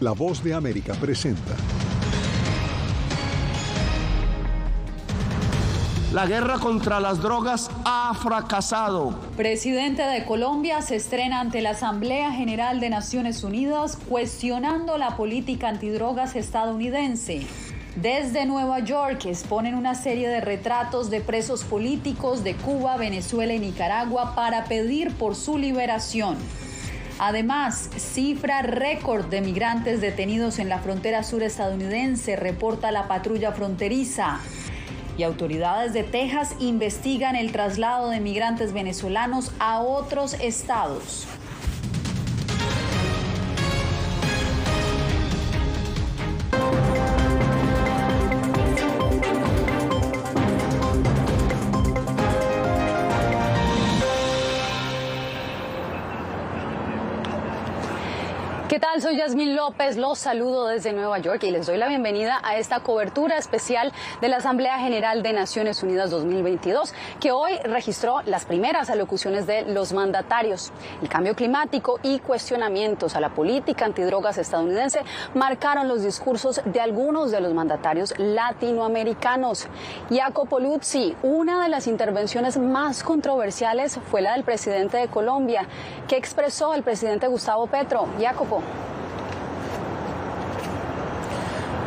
La Voz de América presenta. La guerra contra las drogas ha fracasado. Presidente de Colombia se estrena ante la Asamblea General de Naciones Unidas cuestionando la política antidrogas estadounidense. Desde Nueva York exponen una serie de retratos de presos políticos de Cuba, Venezuela y Nicaragua para pedir por su liberación. Además, cifra récord de migrantes detenidos en la frontera sur estadounidense, reporta la patrulla fronteriza. Y autoridades de Texas investigan el traslado de migrantes venezolanos a otros estados. ¿Qué tal? Soy Yasmín López, los saludo desde Nueva York y les doy la bienvenida a esta cobertura especial de la Asamblea General de Naciones Unidas 2022, que hoy registró las primeras alocuciones de los mandatarios. El cambio climático y cuestionamientos a la política antidrogas estadounidense marcaron los discursos de algunos de los mandatarios latinoamericanos. Jacopo Luzzi, una de las intervenciones más controversiales fue la del presidente de Colombia, que expresó al presidente Gustavo Petro. Jacopo.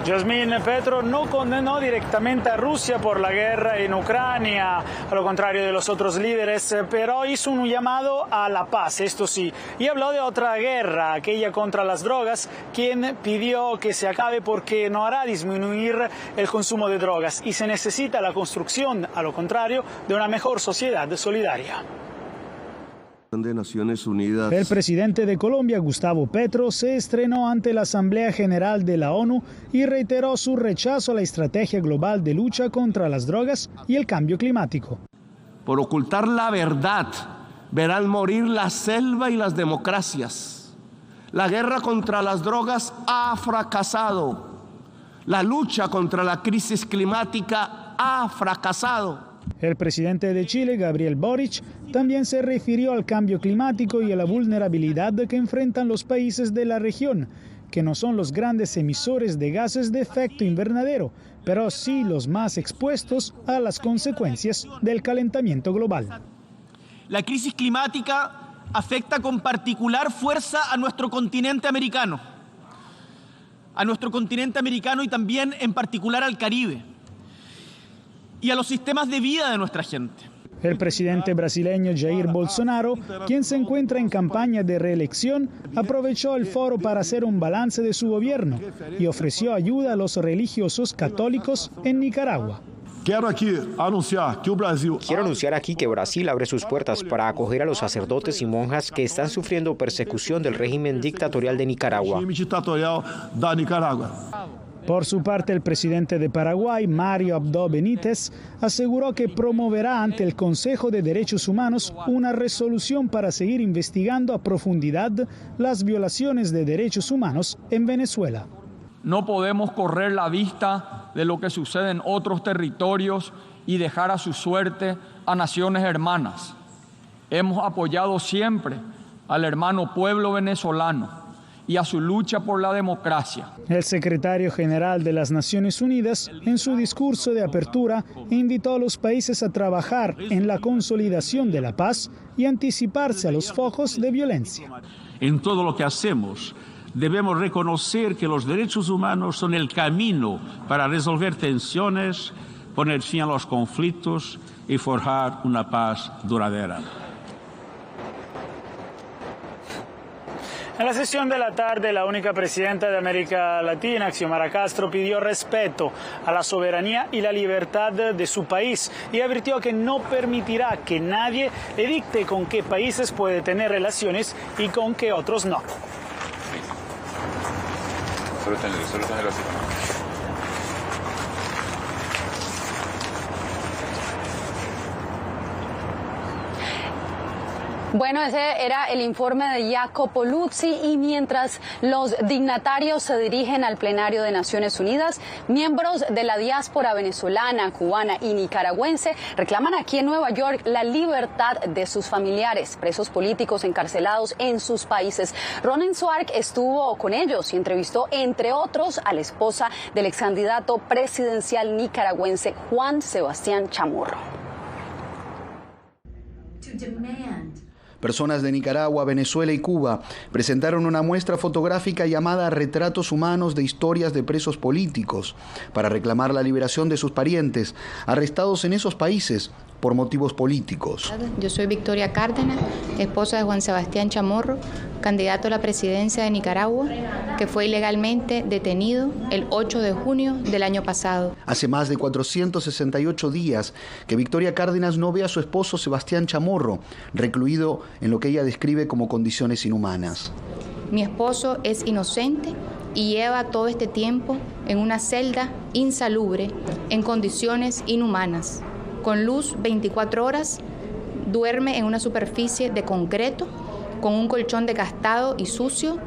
Yasmín, Petro no condenó directamente a Rusia por la guerra en Ucrania, a lo contrario de los otros líderes, pero hizo un llamado a la paz, esto sí, y habló de otra guerra, aquella contra las drogas, quien pidió que se acabe porque no hará disminuir el consumo de drogas y se necesita la construcción, a lo contrario, de una mejor sociedad solidaria. De Naciones Unidas. El presidente de Colombia, Gustavo Petro, se estrenó ante la Asamblea General de la ONU y reiteró su rechazo a la estrategia global de lucha contra las drogas y el cambio climático. Por ocultar la verdad, verán morir la selva y las democracias. La guerra contra las drogas ha fracasado. La lucha contra la crisis climática ha fracasado. El presidente de Chile, Gabriel Boric, también se refirió al cambio climático y a la vulnerabilidad que enfrentan los países de la región, que no son los grandes emisores de gases de efecto invernadero, pero sí los más expuestos a las consecuencias del calentamiento global. La crisis climática afecta con particular fuerza a nuestro continente americano y también en particular al Caribe y a los sistemas de vida de nuestra gente. El presidente brasileño Jair Bolsonaro, quien se encuentra en campaña de reelección, aprovechó el foro para hacer un balance de su gobierno y ofreció ayuda a los religiosos católicos en Nicaragua. Quiero anunciar aquí que Brasil abre sus puertas para acoger a los sacerdotes y monjas que están sufriendo persecución del régimen dictatorial de Nicaragua. Por su parte, el presidente de Paraguay, Mario Abdo Benítez, aseguró que promoverá ante el Consejo de Derechos Humanos una resolución para seguir investigando a profundidad las violaciones de derechos humanos en Venezuela. No podemos correr la vista de lo que sucede en otros territorios y dejar a su suerte a naciones hermanas. Hemos apoyado siempre al hermano pueblo venezolano y a su lucha por la democracia. El secretario general de las Naciones Unidas, en su discurso de apertura, invitó a los países a trabajar en la consolidación de la paz y anticiparse a los focos de violencia. En todo lo que hacemos, debemos reconocer que los derechos humanos son el camino para resolver tensiones, poner fin a los conflictos y forjar una paz duradera. En la sesión de la tarde, la única presidenta de América Latina, Xiomara Castro, pidió respeto a la soberanía y la libertad de su país y advirtió que no permitirá que nadie le dicte con qué países puede tener relaciones y con qué otros no. Bueno, ese era el informe de Jacopo Luzzi, y mientras los dignatarios se dirigen al plenario de Naciones Unidas, miembros de la diáspora venezolana, cubana y nicaragüense reclaman aquí en Nueva York la libertad de sus familiares, presos políticos encarcelados en sus países. Ronen Swartz estuvo con ellos y entrevistó, entre otros, a la esposa del ex candidato presidencial nicaragüense Juan Sebastián Chamorro. Personas de Nicaragua, Venezuela y Cuba presentaron una muestra fotográfica llamada Retratos Humanos de Historias de Presos Políticos para reclamar la liberación de sus parientes arrestados en esos países por motivos políticos. Yo soy Victoria Cárdenas, esposa de Juan Sebastián Chamorro, candidato a la presidencia de Nicaragua, que fue ilegalmente detenido el 8 de junio del año pasado. Hace más de 468 días que Victoria Cárdenas no ve a su esposo Sebastián Chamorro, recluido en lo que ella describe como condiciones inhumanas. Mi esposo es inocente y lleva todo este tiempo en una celda insalubre, en condiciones inhumanas. Con luz 24 horas, duerme en una superficie de concreto, con un colchón desgastado y sucio,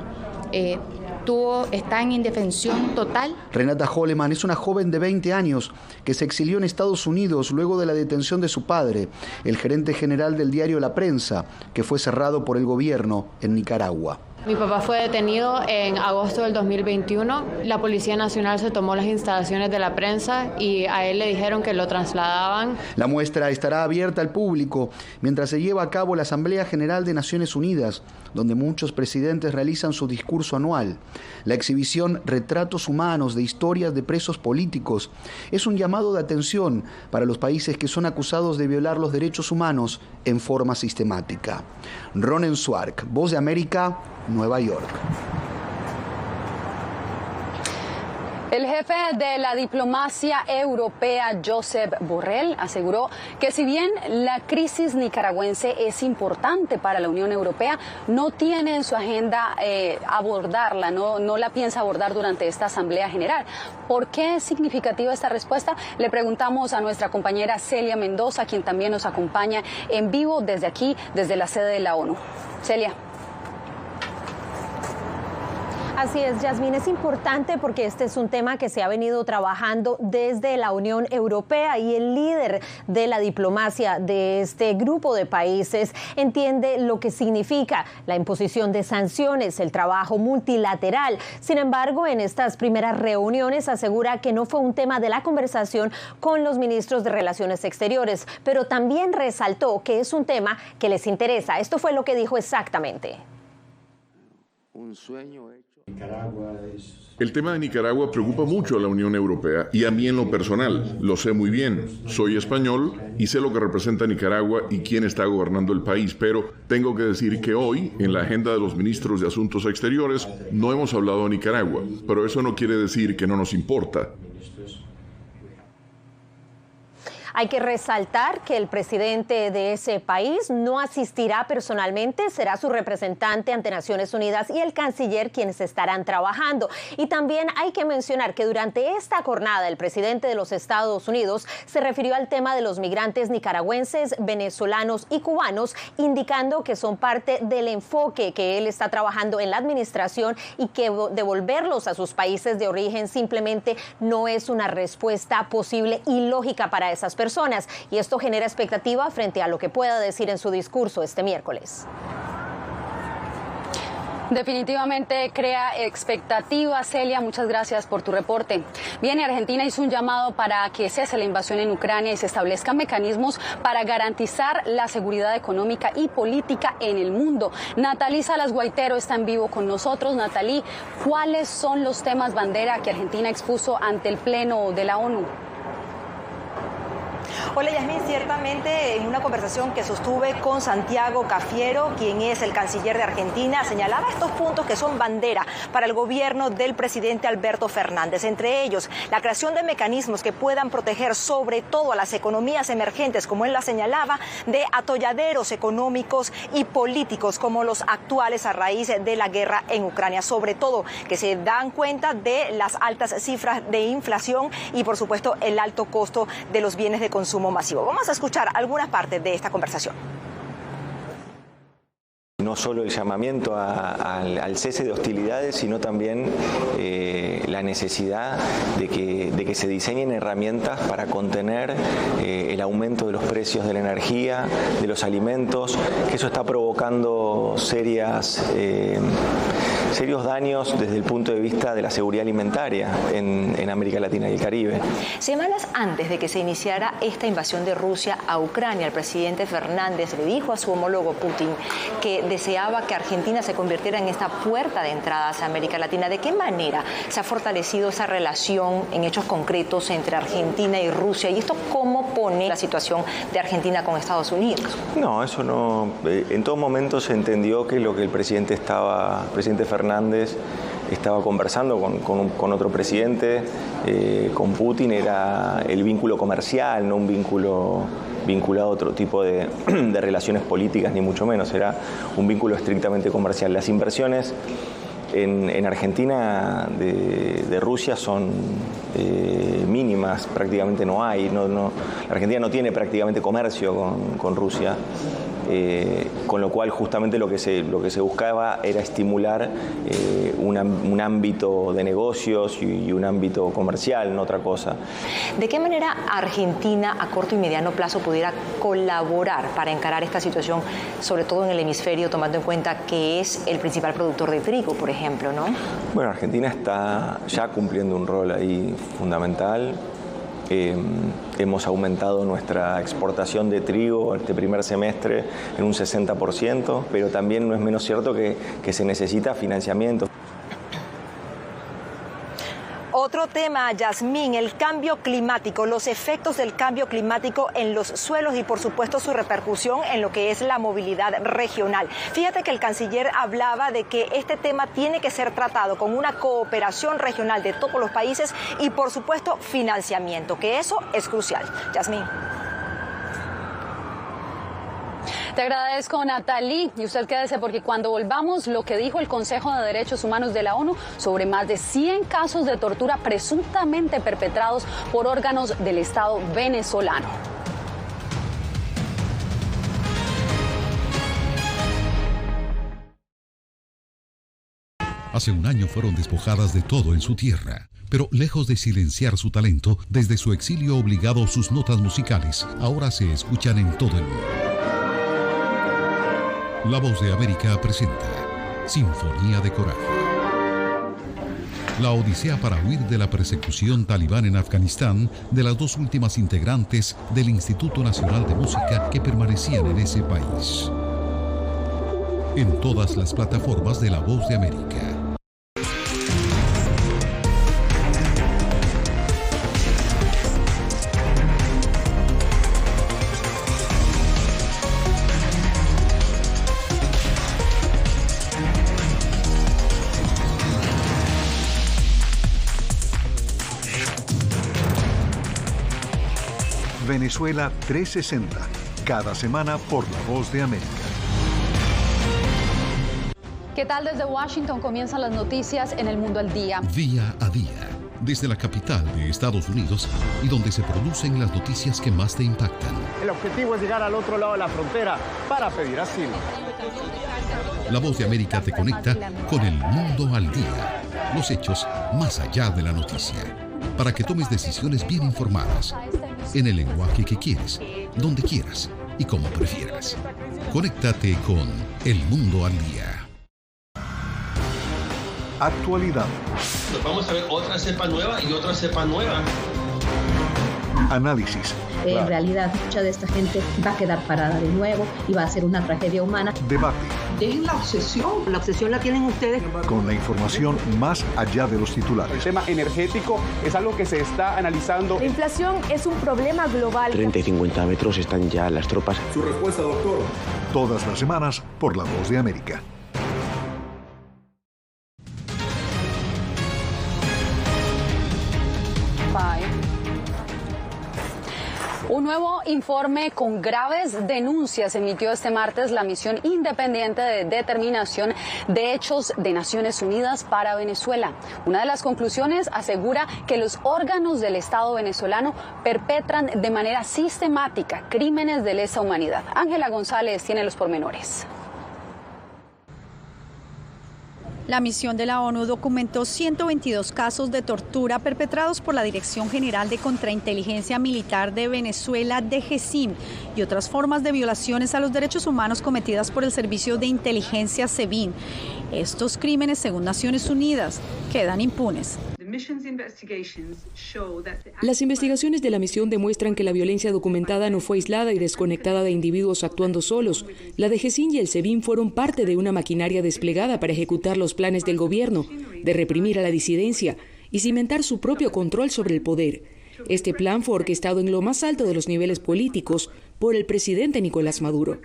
está en indefensión total. Renata Holleman es una joven de 20 años que se exilió en Estados Unidos luego de la detención de su padre, el gerente general del diario La Prensa, que fue cerrado por el gobierno en Nicaragua. Mi papá fue detenido en agosto del 2021. La Policía Nacional se tomó las instalaciones de La Prensa y a él le dijeron que lo trasladaban. La muestra estará abierta al público mientras se lleva a cabo la Asamblea General de Naciones Unidas, donde muchos presidentes realizan su discurso anual. La exhibición Retratos Humanos de Historias de Presos Políticos es un llamado de atención para los países que son acusados de violar los derechos humanos en forma sistemática. Ronen Swartz, Voz de América, Nueva York. El jefe de la diplomacia europea, Josep Borrell, aseguró que si bien la crisis nicaragüense es importante para la Unión Europea, no tiene en su agenda abordarla, no la piensa abordar durante esta Asamblea General. ¿Por qué es significativa esta respuesta? Le preguntamos a nuestra compañera Celia Mendoza, quien también nos acompaña en vivo desde aquí, desde la sede de la ONU. Celia. Así es, Yasmín, es importante porque este es un tema que se ha venido trabajando desde la Unión Europea, y el líder de la diplomacia de este grupo de países entiende lo que significa la imposición de sanciones, el trabajo multilateral. Sin embargo, en estas primeras reuniones asegura que no fue un tema de la conversación con los ministros de Relaciones Exteriores, pero también resaltó que es un tema que les interesa. Esto fue lo que dijo exactamente. Un sueño hecho. El tema de Nicaragua preocupa mucho a la Unión Europea y a mí en lo personal. Lo sé muy bien. Soy español y sé lo que representa Nicaragua y quién está gobernando el país, pero tengo que decir que hoy, en la agenda de los ministros de Asuntos Exteriores, no hemos hablado de Nicaragua, pero eso no quiere decir que no nos importa. Hay que resaltar que el presidente de ese país no asistirá personalmente, será su representante ante Naciones Unidas y el canciller quienes estarán trabajando. Y también hay que mencionar que durante esta jornada el presidente de los Estados Unidos se refirió al tema de los migrantes nicaragüenses, venezolanos y cubanos, indicando que son parte del enfoque que él está trabajando en la administración y que devolverlos a sus países de origen simplemente no es una respuesta posible y lógica para esas personas. Y esto genera expectativa frente a lo que pueda decir en su discurso este miércoles. Definitivamente crea expectativa. Celia, muchas gracias por tu reporte. Bien, Argentina hizo un llamado para que cese la invasión en Ucrania y se establezcan mecanismos para garantizar la seguridad económica y política en el mundo. Natalí Salas Guaitero está en vivo con nosotros. Natalí, ¿cuáles son los temas bandera que Argentina expuso ante el Pleno de la ONU? Hola, Yasmín, ciertamente en una conversación que sostuve con Santiago Cafiero, quien es el canciller de Argentina, señalaba estos puntos que son bandera para el gobierno del presidente Alberto Fernández. Entre ellos, la creación de mecanismos que puedan proteger sobre todo a las economías emergentes, como él la señalaba, de atolladeros económicos y políticos como los actuales a raíz de la guerra en Ucrania. Sobre todo, que se dan cuenta de las altas cifras de inflación y, por supuesto, el alto costo de los bienes de consumo masivo. Vamos a escuchar algunas partes de esta conversación. no solo el llamamiento al cese de hostilidades, sino también la necesidad de que se diseñen herramientas para contener el aumento de los precios de la energía, de los alimentos, que eso está provocando serios daños desde el punto de vista de la seguridad alimentaria en América Latina y el Caribe. Semanas antes de que se iniciara esta invasión de Rusia a Ucrania, el presidente Fernández le dijo a su homólogo Putin que deseaba que Argentina se convirtiera en esta puerta de entrada hacia América Latina. ¿De qué manera se ha fortalecido esa relación en hechos concretos entre Argentina y Rusia? ¿Y esto cómo pone la situación de Argentina con Estados Unidos? No, eso no. En todo momento se entendió que lo que el presidente Fernández estaba conversando con otro presidente, con Putin, era el vínculo comercial, no un vínculo vinculado a otro tipo de relaciones políticas, ni mucho menos, era un vínculo estrictamente comercial. Las inversiones en Argentina de Rusia son mínimas, prácticamente no hay. La Argentina no tiene prácticamente comercio con Rusia. Con lo cual justamente lo que se buscaba era estimular un ámbito de negocios y un ámbito comercial, no otra cosa. ¿De qué manera Argentina a corto y mediano plazo pudiera colaborar para encarar esta situación, sobre todo en el hemisferio, tomando en cuenta que es el principal productor de trigo, por ejemplo, ¿no? Bueno, Argentina está ya cumpliendo un rol ahí fundamental. Hemos aumentado nuestra exportación de trigo este primer semestre en un 60%, pero también no es menos cierto que se necesita financiamiento. Otro tema, Yasmín, el cambio climático, los efectos del cambio climático en los suelos y por supuesto su repercusión en lo que es la movilidad regional. Fíjate que el canciller hablaba de que este tema tiene que ser tratado con una cooperación regional de todos los países y por supuesto financiamiento, que eso es crucial. Yasmín. Te agradezco, Natalie, y usted quédese porque cuando volvamos, lo que dijo el Consejo de Derechos Humanos de la ONU sobre más de 100 casos de tortura presuntamente perpetrados por órganos del Estado venezolano. Hace un año fueron despojadas de todo en su tierra, pero lejos de silenciar su talento, desde su exilio obligado sus notas musicales ahora se escuchan en todo el mundo. La Voz de América presenta Sinfonía de Coraje. La odisea para huir de la persecución talibán en Afganistán de las dos últimas integrantes del Instituto Nacional de Música que permanecían en ese país. En todas las plataformas de La Voz de América. Venezuela 360, cada semana por La Voz de América. ¿Qué tal? Desde Washington comienzan las noticias en El Mundo al Día. Día a día, desde la capital de Estados Unidos y donde se producen las noticias que más te impactan. El objetivo es llegar al otro lado de la frontera para pedir asilo. La Voz de América te conecta con El Mundo al Día. Los hechos más allá de la noticia. Para que tomes decisiones bien informadas. En el lenguaje que quieres, donde quieras y como prefieras. Conéctate con El Mundo al Día. Actualidad. Nos vamos a ver otra cepa nueva y otra cepa nueva. Análisis. En realidad, mucha de esta gente va a quedar parada de nuevo y va a ser una tragedia humana. Debate. Dejen la obsesión. La obsesión la tienen ustedes. Con la información más allá de los titulares. El tema energético es algo que se está analizando. La inflación es un problema global. 30 y 50 metros están ya las tropas. Su respuesta, doctor. Todas las semanas por La Voz de América. Un nuevo informe con graves denuncias emitió este martes la Misión Independiente de Determinación de Hechos de Naciones Unidas para Venezuela. Una de las conclusiones asegura que los órganos del Estado venezolano perpetran de manera sistemática crímenes de lesa humanidad. Ángela González tiene los pormenores. La misión de la ONU documentó 122 casos de tortura perpetrados por la Dirección General de Contrainteligencia Militar de Venezuela, DGCIM, y otras formas de violaciones a los derechos humanos cometidas por el Servicio de Inteligencia SEBIN. Estos crímenes, según Naciones Unidas, quedan impunes. Las investigaciones de la misión demuestran que la violencia documentada no fue aislada y desconectada de individuos actuando solos. La DGCIM y el SEBIN fueron parte de una maquinaria desplegada para ejecutar los planes del gobierno, de reprimir a la disidencia y cimentar su propio control sobre el poder. Este plan fue orquestado en lo más alto de los niveles políticos por el presidente Nicolás Maduro.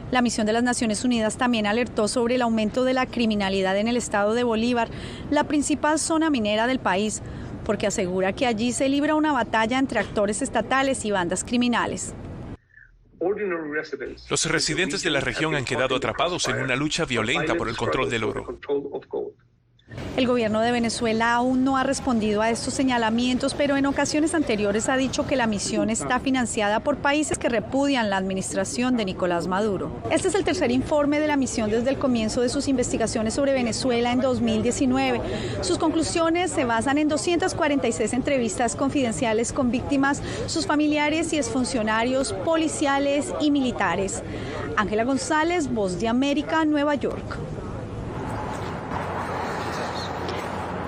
La misión de las Naciones Unidas también alertó sobre el aumento de la criminalidad en el estado de Bolívar, la principal zona minera del país, porque asegura que allí se libra una batalla entre actores estatales y bandas criminales. Los residentes de la región han quedado atrapados en una lucha violenta por el control del oro. El gobierno de Venezuela aún no ha respondido a estos señalamientos, pero en ocasiones anteriores ha dicho que la misión está financiada por países que repudian la administración de Nicolás Maduro. Este es el tercer informe de la misión desde el comienzo de sus investigaciones sobre Venezuela en 2019. Sus conclusiones se basan en 246 entrevistas confidenciales con víctimas, sus familiares y exfuncionarios policiales y militares. Ángela González, Voz de América, Nueva York.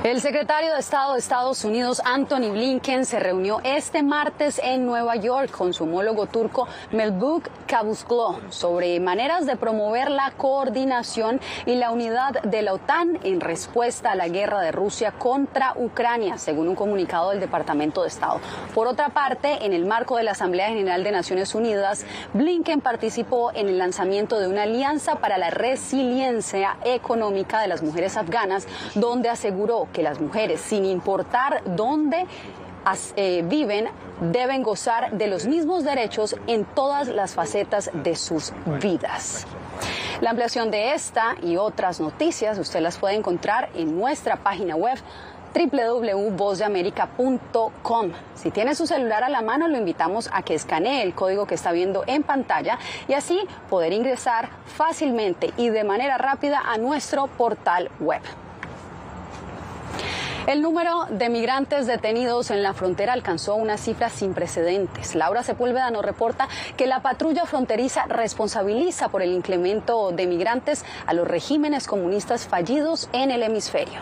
El secretario de Estado de Estados Unidos, Antony Blinken, se reunió este martes en Nueva York con su homólogo turco Mevlut Cavusoglu sobre maneras de promover la coordinación y la unidad de la OTAN en respuesta a la guerra de Rusia contra Ucrania, según un comunicado del Departamento de Estado. Por otra parte, en el marco de la Asamblea General de Naciones Unidas, Blinken participó en el lanzamiento de una alianza para la resiliencia económica de las mujeres afganas, donde aseguró que las mujeres, sin importar dónde viven, deben gozar de los mismos derechos en todas las facetas de sus vidas. La ampliación de esta y otras noticias usted las puede encontrar en nuestra página web www.vozdeamerica.com. Si tiene su celular a la mano, lo invitamos a que escanee el código que está viendo en pantalla y así poder ingresar fácilmente y de manera rápida a nuestro portal web. El número de migrantes detenidos en la frontera alcanzó una cifra sin precedentes. Laura Sepúlveda nos reporta que la patrulla fronteriza responsabiliza por el incremento de migrantes a los regímenes comunistas fallidos en el hemisferio.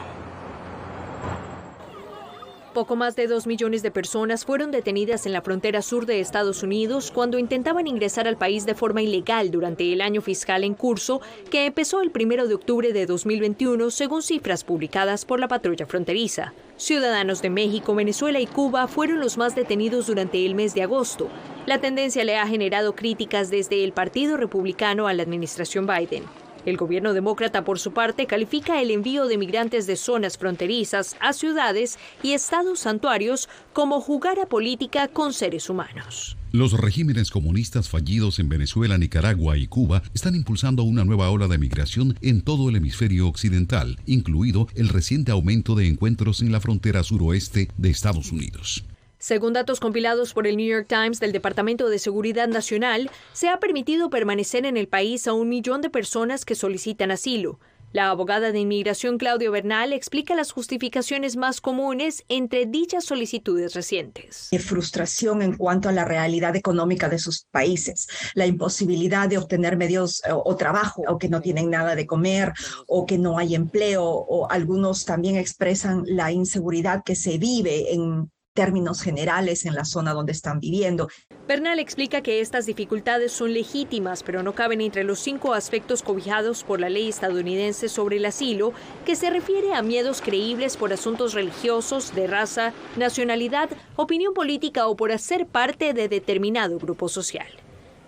Poco más de 2 millones de personas fueron detenidas en la frontera sur de Estados Unidos cuando intentaban ingresar al país de forma ilegal durante el año fiscal en curso, que empezó el 1 de octubre de 2021, según cifras publicadas por la patrulla fronteriza. Ciudadanos de México, Venezuela y Cuba fueron los más detenidos durante el mes de agosto. La tendencia le ha generado críticas desde el Partido Republicano a la administración Biden. El gobierno demócrata, por su parte, califica el envío de migrantes de zonas fronterizas a ciudades y estados santuarios como jugar a política con seres humanos. Los regímenes comunistas fallidos en Venezuela, Nicaragua y Cuba están impulsando una nueva ola de migración en todo el hemisferio occidental, incluido el reciente aumento de encuentros en la frontera suroeste de Estados Unidos. Según datos compilados por el New York Times del Departamento de Seguridad Nacional, se ha permitido permanecer en el país a 1 millón de personas que solicitan asilo. La abogada de inmigración Claudia Bernal explica las justificaciones más comunes entre dichas solicitudes recientes. Frustración en cuanto a la realidad económica de sus países, la imposibilidad de obtener medios o trabajo, o que no tienen nada de comer, o que no hay empleo, o algunos también expresan la inseguridad que se vive en términos generales en la zona donde están viviendo. Bernal explica que estas dificultades son legítimas, pero no caben entre los 5 aspectos cobijados por la ley estadounidense sobre el asilo, que se refiere a miedos creíbles por asuntos religiosos, de raza, nacionalidad, opinión política o por hacer parte de determinado grupo social.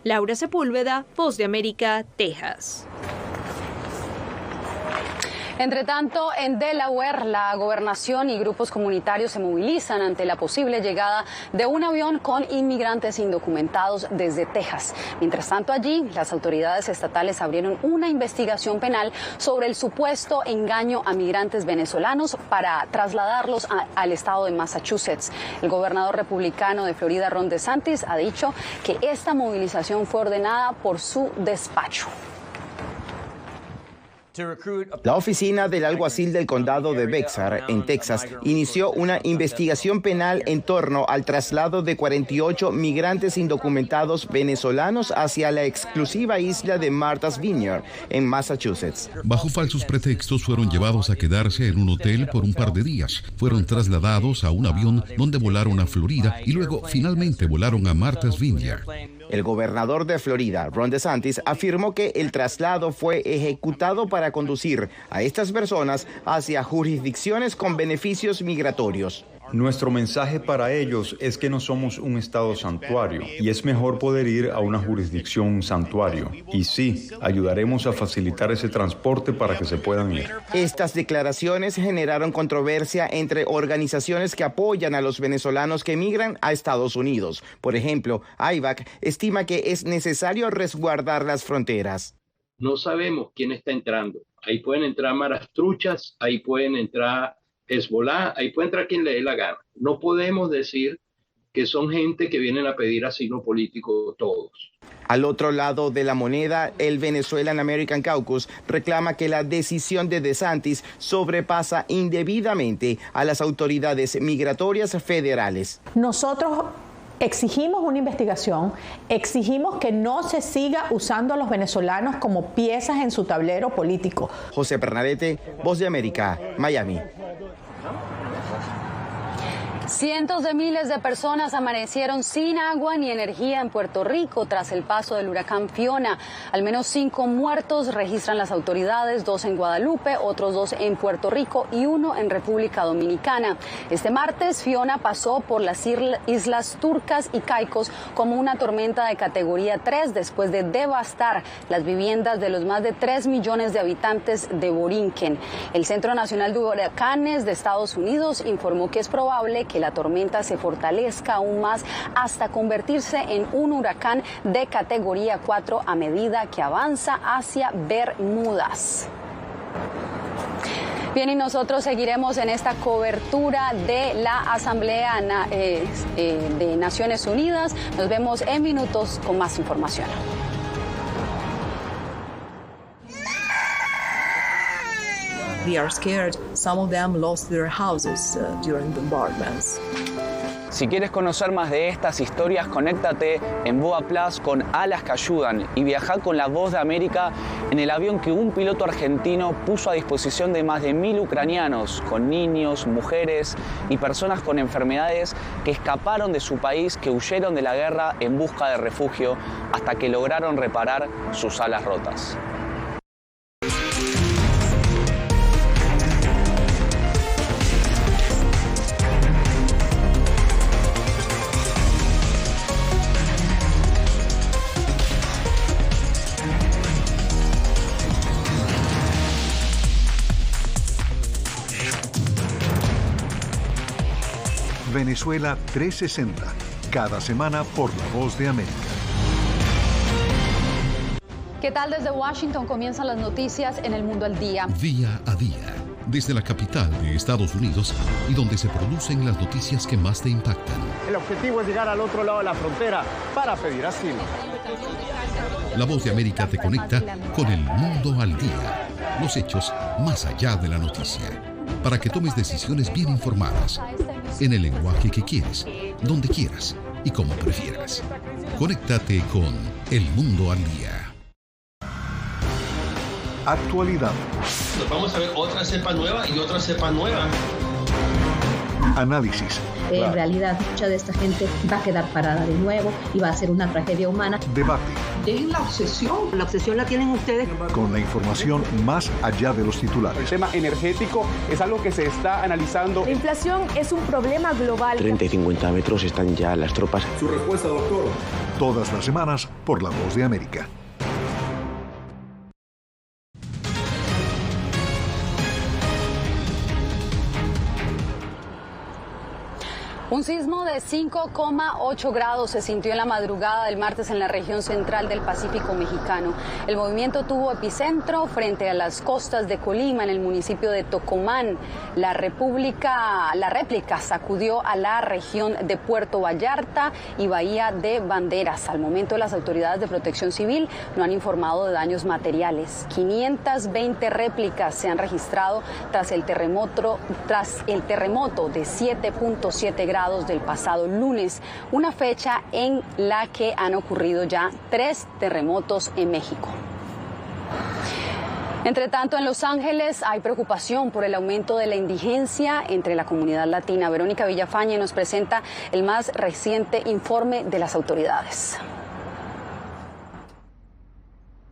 Laura Sepúlveda, Voz de América, Texas. Entre tanto, en Delaware, la gobernación y grupos comunitarios se movilizan ante la posible llegada de un avión con inmigrantes indocumentados desde Texas. Mientras tanto, allí, las autoridades estatales abrieron una investigación penal sobre el supuesto engaño a migrantes venezolanos para trasladarlos al estado de Massachusetts. El gobernador republicano de Florida, Ron DeSantis, ha dicho que esta movilización fue ordenada por su despacho. La oficina del alguacil del condado de Bexar, en Texas, inició una investigación penal en torno al traslado de 48 migrantes indocumentados venezolanos hacia la exclusiva isla de Martha's Vineyard, en Massachusetts. Bajo falsos pretextos fueron llevados a quedarse en un hotel por un par de días. Fueron trasladados a un avión donde volaron a Florida y luego finalmente volaron a Martha's Vineyard. El gobernador de Florida, Ron DeSantis, afirmó que el traslado fue ejecutado para conducir a estas personas hacia jurisdicciones con beneficios migratorios. Nuestro mensaje para ellos es que no somos un estado santuario y es mejor poder ir a una jurisdicción santuario. Y sí, ayudaremos a facilitar ese transporte para que se puedan ir. Estas declaraciones generaron controversia entre organizaciones que apoyan a los venezolanos que emigran a Estados Unidos. Por ejemplo, AIVAC estima que es necesario resguardar las fronteras. No sabemos quién está entrando. Ahí pueden entrar maras truchas, ahí pueden entrar Hezbollah, ahí puede entrar quien le dé la gana. No podemos decir que son gente que vienen a pedir asilo político todos. Al otro lado de la moneda, el Venezuelan American Caucus reclama que la decisión de DeSantis sobrepasa indebidamente a las autoridades migratorias federales. Nosotros exigimos una investigación, exigimos que no se siga usando a los venezolanos como piezas en su tablero político. José Bernadette, Voz de América, Miami. Cientos de miles de personas amanecieron sin agua ni energía en Puerto Rico tras el paso del huracán Fiona. Al menos 5 muertos registran las autoridades, 2 en Guadalupe, otros 2 en Puerto Rico y 1 en República Dominicana. Este martes, Fiona pasó por las islas Turcas y Caicos como una tormenta de categoría 3 después de devastar las viviendas de los más de 3 millones de habitantes de Borinquen. El Centro Nacional de Huracanes de Estados Unidos informó que es probable que la tormenta se fortalezca aún más hasta convertirse en un huracán de categoría 4 a medida que avanza hacia Bermudas. Bien, y nosotros seguiremos en esta cobertura de la Asamblea de Naciones Unidas. Nos vemos en minutos con más información. They are scared. Some of them lost their houses during bombardments. Si quieres conocer más de estas historias, conéctate en Boa Plus con Alas que Ayudan y viaja con la Voz de América en el avión que un piloto argentino puso a disposición de más de 1000 ucranianos, con niños, mujeres y personas con enfermedades que escaparon de su país, que huyeron de la guerra en busca de refugio hasta que lograron reparar sus alas rotas. Venezuela 360, cada semana por La Voz de América. ¿Qué tal? Desde Washington comienzan las noticias en El Mundo al Día. Día a día, desde la capital de Estados Unidos y donde se producen las noticias que más te impactan. El objetivo es llegar al otro lado de la frontera para pedir asilo. La Voz de América te conecta con El Mundo al Día. Los hechos más allá de la noticia. Para que tomes decisiones bien informadas, en el lenguaje que quieres, donde quieras y como prefieras. Conéctate con El Mundo al Día. Actualidad. Nos vamos a ver otra cepa nueva y otra cepa nueva. Análisis. En realidad, mucha de esta gente va a quedar parada de nuevo y va a ser una tragedia humana. Debate. Dejen la obsesión. La obsesión la tienen ustedes. Con la información más allá de los titulares. El tema energético es algo que se está analizando. La inflación es un problema global. 30 y 50 metros están ya las tropas. Su respuesta, doctor. Todas las semanas por La Voz de América. Un sismo de 5,8 grados se sintió en la madrugada del martes en la región central del Pacífico mexicano. El movimiento tuvo epicentro frente a las costas de Colima, en el municipio de Tocomán. La réplica sacudió a la región de Puerto Vallarta y Bahía de Banderas. Al momento, las autoridades de protección civil no han informado de daños materiales. 520 réplicas se han registrado tras el terremoto de 7.7 grados del pasado lunes, una fecha en la que han ocurrido ya 3 terremotos en México. Entre tanto, en Los Ángeles hay preocupación por el aumento de la indigencia entre la comunidad latina. Verónica Villafañe nos presenta el más reciente informe de las autoridades.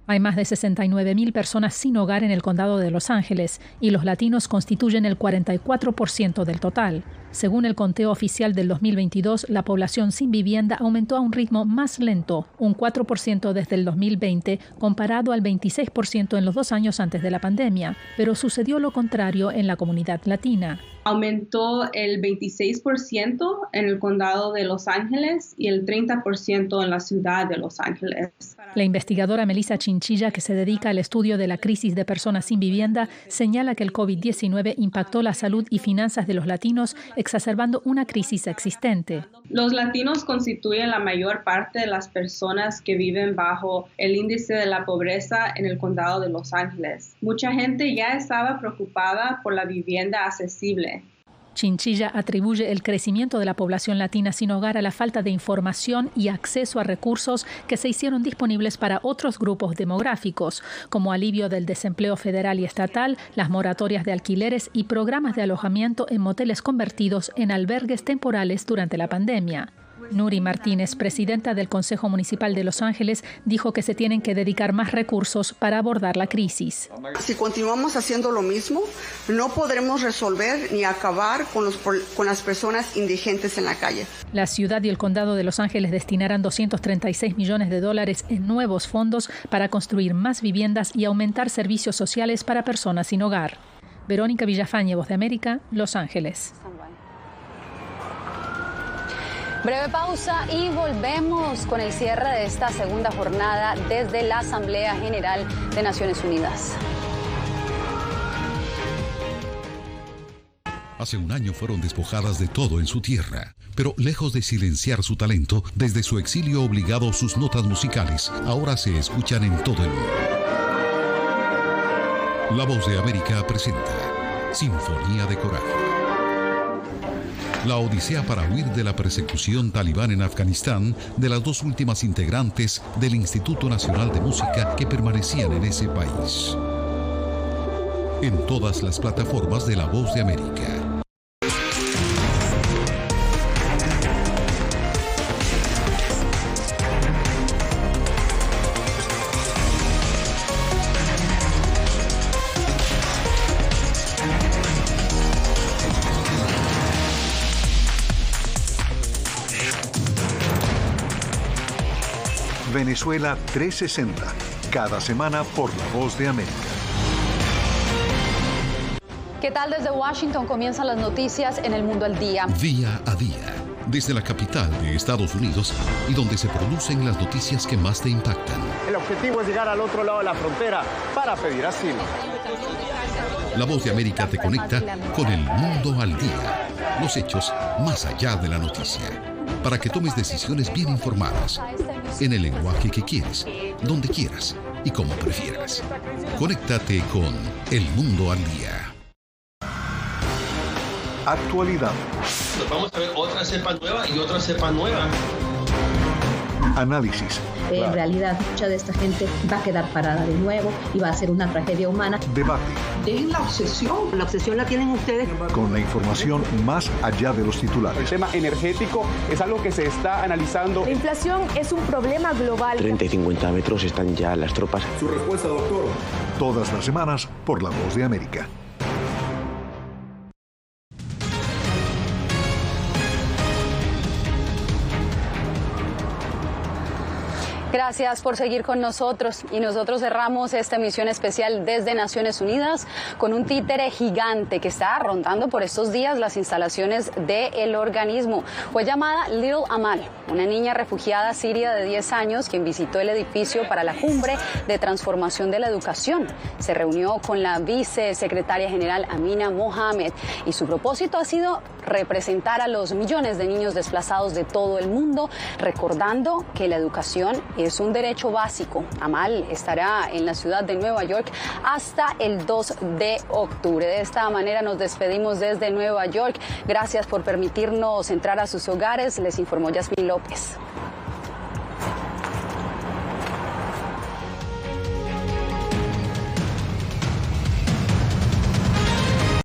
Hay más de 69.000 personas sin hogar en el condado de Los Ángeles y los latinos constituyen el 44% del total. Según el conteo oficial del 2022, la población sin vivienda aumentó a un ritmo más lento, un 4% desde el 2020, comparado al 26% en los 2 años antes de la pandemia, pero sucedió lo contrario en la comunidad latina. Aumentó el 26% en el condado de Los Ángeles y el 30% en la ciudad de Los Ángeles. La investigadora Melissa Chinchilla, que se dedica al estudio de la crisis de personas sin vivienda, señala que el COVID-19 impactó la salud y finanzas de los latinos, exacerbando una crisis existente. Los latinos constituyen la mayor parte de las personas que viven bajo el índice de la pobreza en el condado de Los Ángeles. Mucha gente ya estaba preocupada por la vivienda accesible. Chinchilla atribuye el crecimiento de la población latina sin hogar a la falta de información y acceso a recursos que se hicieron disponibles para otros grupos demográficos, como alivio del desempleo federal y estatal, las moratorias de alquileres y programas de alojamiento en moteles convertidos en albergues temporales durante la pandemia. Nuri Martínez, presidenta del Consejo Municipal de Los Ángeles, dijo que se tienen que dedicar más recursos para abordar la crisis. Si continuamos haciendo lo mismo, no podremos resolver ni acabar con las personas indigentes en la calle. La ciudad y el condado de Los Ángeles destinarán $236 millones en nuevos fondos para construir más viviendas y aumentar servicios sociales para personas sin hogar. Verónica Villafañe, Voz de América, Los Ángeles. Breve pausa y volvemos con el cierre de esta segunda jornada desde la Asamblea General de Naciones Unidas. Hace un año fueron despojadas de todo en su tierra, pero lejos de silenciar su talento, desde su exilio obligado sus notas musicales ahora se escuchan en todo el mundo. La Voz de América presenta Sinfonía de Coraje. La odisea para huir de la persecución talibán en Afganistán de las 2 últimas integrantes del Instituto Nacional de Música que permanecían en ese país. En todas las plataformas de La Voz de América. Venezuela 360, cada semana por La Voz de América. ¿Qué tal? Desde Washington comienzan las noticias en El Mundo al Día. Día a día, desde la capital de Estados Unidos y donde se producen las noticias que más te impactan. El objetivo es llegar al otro lado de la frontera para pedir asilo. La Voz de América te conecta con El Mundo al Día. Los hechos más allá de la noticia. Para que tomes decisiones bien informadas, en el lenguaje que quieres, donde quieras y como prefieras. Conéctate con El Mundo al Día. Actualidad. Nos vamos a ver otra cepa nueva y otra cepa nueva. Análisis. En realidad, mucha de esta gente va a quedar parada de nuevo y va a ser una tragedia humana. Debate. Dejen la obsesión. La obsesión la tienen ustedes. Con la información más allá de los titulares. El tema energético es algo que se está analizando. La inflación es un problema global. 30 y 50 metros están ya las tropas. Su respuesta, doctor. Todas las semanas por La Voz de América. Gracias por seguir con nosotros. Y nosotros cerramos esta emisión especial desde Naciones Unidas con un títere gigante que está rondando por estos días las instalaciones del organismo. Fue llamada Little Amal, una niña refugiada siria de 10 años quien visitó el edificio para la cumbre de transformación de la educación. Se reunió con la vicesecretaria general Amina Mohamed y su propósito ha sido representar a los millones de niños desplazados de todo el mundo, recordando que la educación es un derecho básico. Amal estará en la ciudad de Nueva York hasta el 2 de octubre. De esta manera nos despedimos desde Nueva York. Gracias por permitirnos entrar a sus hogares. Les informó Yasmín López.